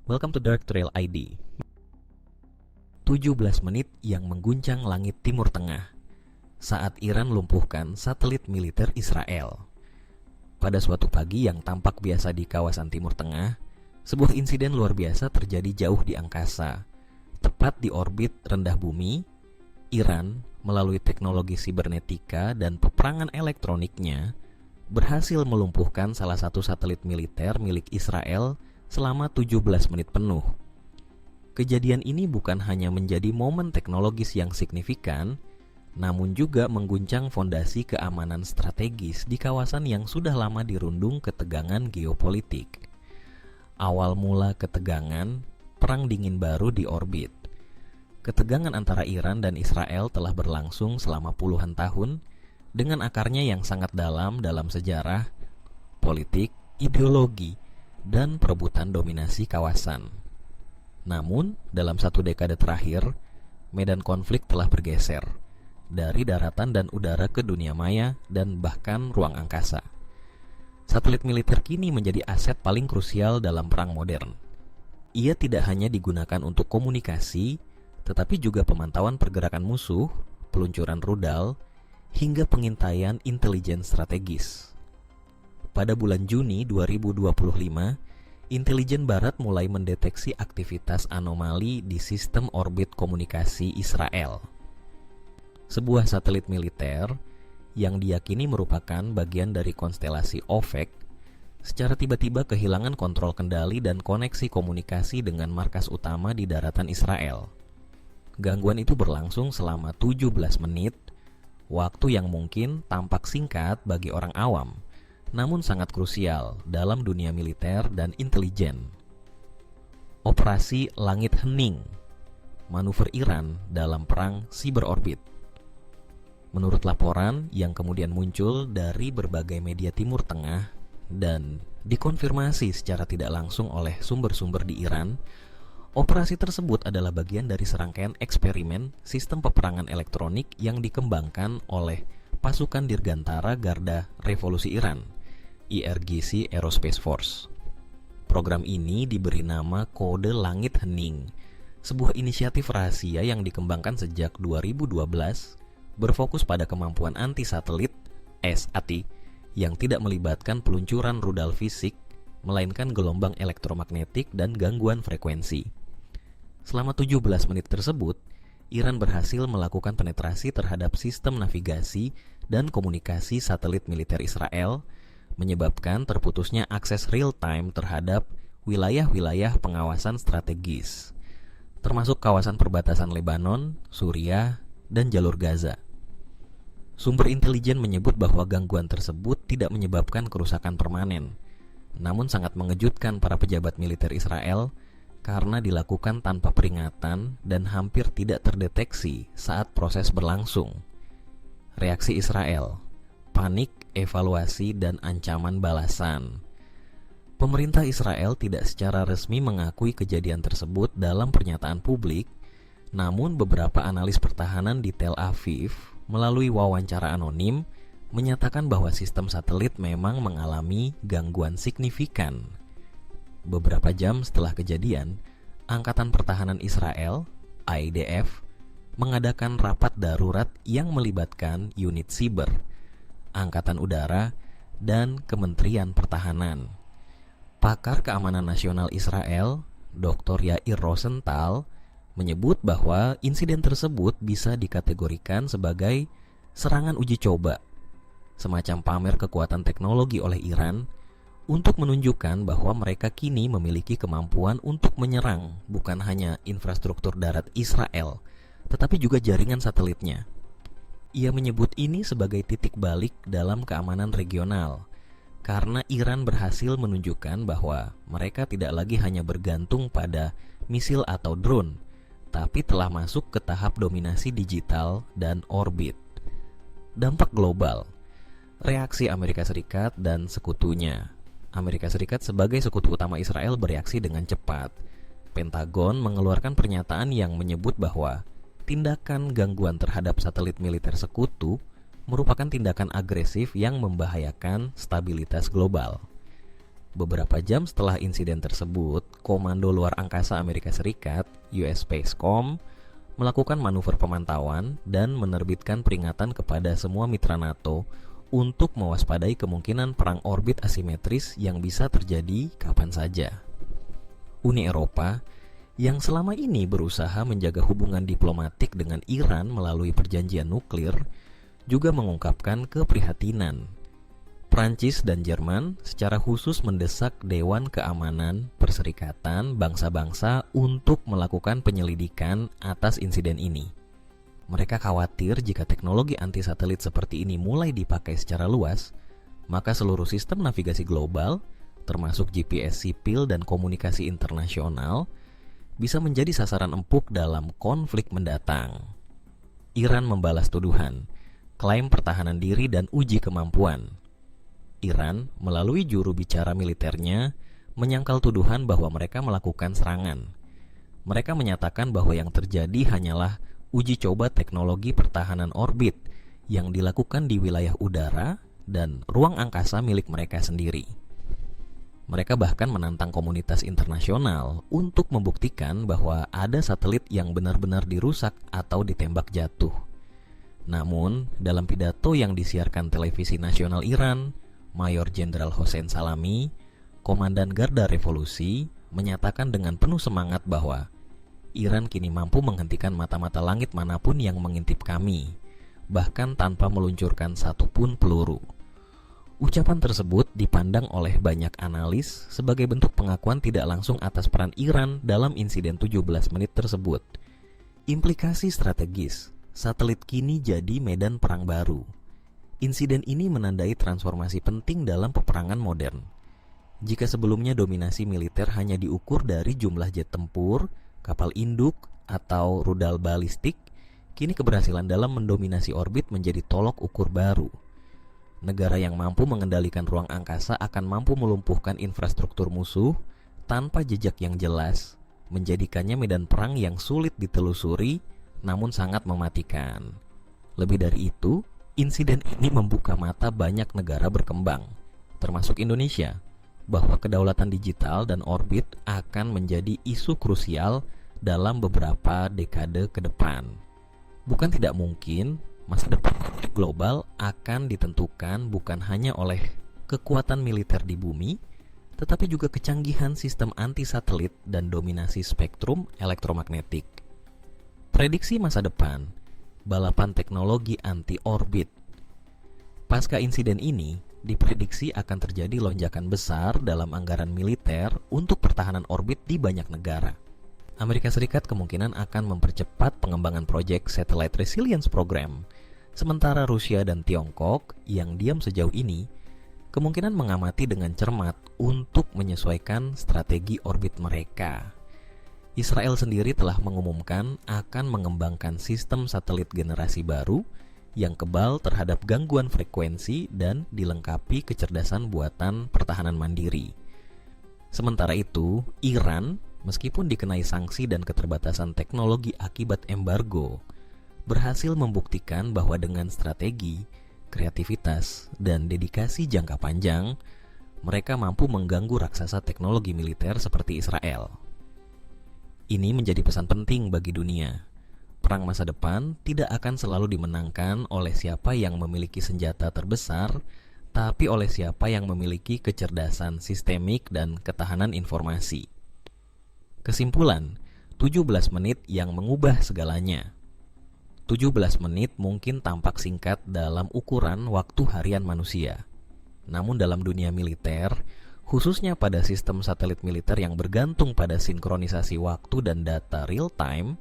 Welcome to Dark Trail ID. 17 menit yang mengguncang langit Timur Tengah saat Iran lumpuhkan satelit militer Israel. Pada suatu pagi yang tampak biasa di kawasan Timur Tengah, sebuah insiden luar biasa terjadi jauh di angkasa. Tepat di orbit rendah bumi, Iran melalui teknologi sibernetika dan peperangan elektroniknya berhasil melumpuhkan salah satu satelit militer milik Israel selama 17 menit penuh. Kejadian ini bukan hanya menjadi momen teknologis yang signifikan, namun juga mengguncang fondasi keamanan strategis di kawasan yang sudah lama dirundung ketegangan geopolitik. Awal mula ketegangan, perang dingin baru di orbit. Ketegangan antara Iran dan Israel telah berlangsung selama puluhan tahun dengan akarnya yang sangat dalam sejarah, politik, ideologi, dan perebutan dominasi kawasan. Namun, dalam satu dekade terakhir, medan konflik telah bergeser dari daratan dan udara ke dunia maya dan bahkan ruang angkasa. Satelit militer kini menjadi aset paling krusial dalam perang modern. Ia tidak hanya digunakan untuk komunikasi, tetapi juga pemantauan pergerakan musuh, peluncuran rudal, hingga pengintaian intelijen strategis. Pada bulan Juni 2025, intelijen Barat mulai mendeteksi aktivitas anomali di sistem orbit komunikasi Israel. Sebuah satelit militer yang diyakini merupakan bagian dari konstelasi OVEC secara tiba-tiba kehilangan kontrol kendali dan koneksi komunikasi dengan markas utama di daratan Israel. Gangguan itu berlangsung selama 17 menit, waktu yang mungkin tampak singkat bagi orang awam, namun sangat krusial dalam dunia militer dan intelijen. Operasi Langit Hening, manuver Iran dalam perang siberorbit. Menurut laporan yang kemudian muncul dari berbagai media Timur Tengah dan dikonfirmasi secara tidak langsung oleh sumber-sumber di Iran, operasi tersebut adalah bagian dari serangkaian eksperimen sistem peperangan elektronik yang dikembangkan oleh pasukan Dirgantara Garda Revolusi Iran, IRGC Aerospace Force. Program ini diberi nama Kode Langit Hening, sebuah inisiatif rahasia yang dikembangkan sejak 2012, berfokus pada kemampuan anti-satelit (SAT) yang tidak melibatkan peluncuran rudal fisik, melainkan gelombang elektromagnetik dan gangguan frekuensi. Selama 17 menit tersebut, Iran berhasil melakukan penetrasi terhadap sistem navigasi dan komunikasi satelit militer Israel, menyebabkan terputusnya akses real-time terhadap wilayah-wilayah pengawasan strategis, termasuk kawasan perbatasan Lebanon, Suriah, dan jalur Gaza. Sumber intelijen menyebut bahwa gangguan tersebut tidak menyebabkan kerusakan permanen, namun sangat mengejutkan para pejabat militer Israel karena dilakukan tanpa peringatan dan hampir tidak terdeteksi saat proses berlangsung. Reaksi Israel: panik, evaluasi, dan ancaman balasan. Pemerintah Israel tidak secara resmi mengakui kejadian tersebut dalam pernyataan publik, namun beberapa analis pertahanan di Tel Aviv melalui wawancara anonim menyatakan bahwa sistem satelit memang mengalami gangguan signifikan. Beberapa jam setelah kejadian, Angkatan Pertahanan Israel, IDF, mengadakan rapat darurat yang melibatkan unit siber, Angkatan Udara, dan Kementerian Pertahanan. Pakar Keamanan Nasional Israel, Dr. Yair Rosenthal, menyebut bahwa insiden tersebut bisa dikategorikan sebagai serangan uji coba, semacam pamer kekuatan teknologi oleh Iran untuk menunjukkan bahwa mereka kini memiliki kemampuan untuk menyerang bukan hanya infrastruktur darat Israel, tetapi juga jaringan satelitnya. Ia menyebut ini sebagai titik balik dalam keamanan regional, karena Iran berhasil menunjukkan bahwa mereka tidak lagi hanya bergantung pada misil atau drone, tapi telah masuk ke tahap dominasi digital dan orbit. Dampak global. Reaksi Amerika Serikat dan sekutunya. Amerika Serikat sebagai sekutu utama Israel bereaksi dengan cepat. Pentagon mengeluarkan pernyataan yang menyebut bahwa tindakan gangguan terhadap satelit militer sekutu merupakan tindakan agresif yang membahayakan stabilitas global. Beberapa jam setelah insiden tersebut, Komando Luar Angkasa Amerika Serikat, US Space Command, melakukan manuver pemantauan dan menerbitkan peringatan kepada semua mitra NATO untuk mewaspadai kemungkinan perang orbit asimetris yang bisa terjadi kapan saja. Uni Eropa, yang selama ini berusaha menjaga hubungan diplomatik dengan Iran melalui perjanjian nuklir, juga mengungkapkan keprihatinan. Prancis dan Jerman secara khusus mendesak Dewan Keamanan Perserikatan Bangsa-Bangsa untuk melakukan penyelidikan atas insiden ini. Mereka khawatir jika teknologi anti-satelit seperti ini mulai dipakai secara luas, maka seluruh sistem navigasi global, termasuk GPS sipil dan komunikasi internasional, bisa menjadi sasaran empuk dalam konflik mendatang. Iran membalas tuduhan, klaim pertahanan diri dan uji kemampuan. Iran melalui juru bicara militernya menyangkal tuduhan bahwa mereka melakukan serangan. Mereka menyatakan bahwa yang terjadi hanyalah uji coba teknologi pertahanan orbit yang dilakukan di wilayah udara dan ruang angkasa milik mereka sendiri. Mereka bahkan menantang komunitas internasional untuk membuktikan bahwa ada satelit yang benar-benar dirusak atau ditembak jatuh. Namun, dalam pidato yang disiarkan televisi nasional Iran, Mayor Jenderal Hossein Salami, Komandan Garda Revolusi, menyatakan dengan penuh semangat bahwa Iran kini mampu menghentikan mata-mata langit manapun yang mengintip kami, bahkan tanpa meluncurkan satupun peluru. Ucapan tersebut dipandang oleh banyak analis sebagai bentuk pengakuan tidak langsung atas peran Iran dalam insiden 17 menit tersebut. Implikasi strategis, satelit kini jadi medan perang baru. Insiden ini menandai transformasi penting dalam peperangan modern. Jika sebelumnya dominasi militer hanya diukur dari jumlah jet tempur, kapal induk, atau rudal balistik, kini keberhasilan dalam mendominasi orbit menjadi tolok ukur baru. Negara yang mampu mengendalikan ruang angkasa akan mampu melumpuhkan infrastruktur musuh tanpa jejak yang jelas, menjadikannya medan perang yang sulit ditelusuri namun sangat mematikan. Lebih dari itu, insiden ini membuka mata banyak negara berkembang, termasuk Indonesia, bahwa kedaulatan digital dan orbit akan menjadi isu krusial dalam beberapa dekade ke depan. Bukan tidak mungkin masa depan global akan ditentukan bukan hanya oleh kekuatan militer di bumi, tetapi juga kecanggihan sistem anti-satelit dan dominasi spektrum elektromagnetik. Prediksi masa depan, balapan teknologi anti-orbit. Pasca insiden ini, diprediksi akan terjadi lonjakan besar dalam anggaran militer untuk pertahanan orbit di banyak negara. Amerika Serikat kemungkinan akan mempercepat pengembangan proyek Satellite Resilience Program, sementara Rusia dan Tiongkok yang diam sejauh ini kemungkinan mengamati dengan cermat untuk menyesuaikan strategi orbit mereka. Israel sendiri telah mengumumkan akan mengembangkan sistem satelit generasi baru yang kebal terhadap gangguan frekuensi dan dilengkapi kecerdasan buatan pertahanan mandiri. Sementara itu, Iran, meskipun dikenai sanksi dan keterbatasan teknologi akibat embargo, berhasil membuktikan bahwa dengan strategi, kreativitas, dan dedikasi jangka panjang, mereka mampu mengganggu raksasa teknologi militer seperti Israel. Ini menjadi pesan penting bagi dunia. Perang masa depan tidak akan selalu dimenangkan oleh siapa yang memiliki senjata terbesar, tapi oleh siapa yang memiliki kecerdasan sistemik dan ketahanan informasi. Kesimpulan, 17 menit yang mengubah segalanya. 17 menit mungkin tampak singkat dalam ukuran waktu harian manusia. Namun dalam dunia militer, khususnya pada sistem satelit militer yang bergantung pada sinkronisasi waktu dan data real time,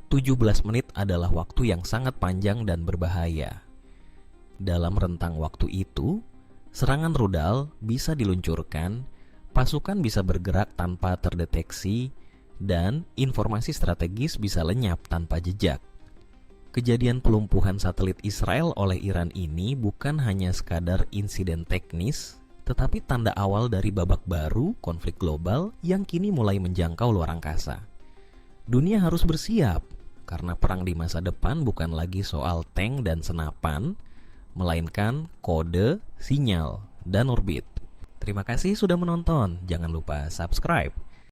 17 menit adalah waktu yang sangat panjang dan berbahaya. Dalam rentang waktu itu, serangan rudal bisa diluncurkan, pasukan bisa bergerak tanpa terdeteksi, dan informasi strategis bisa lenyap tanpa jejak. Kejadian pelumpuhan satelit Israel oleh Iran ini bukan hanya sekadar insiden teknis, tetapi tanda awal dari babak baru konflik global yang kini mulai menjangkau luar angkasa. Dunia harus bersiap, karena perang di masa depan bukan lagi soal tank dan senapan, melainkan kode, sinyal, dan orbit. Terima kasih sudah menonton. Jangan lupa subscribe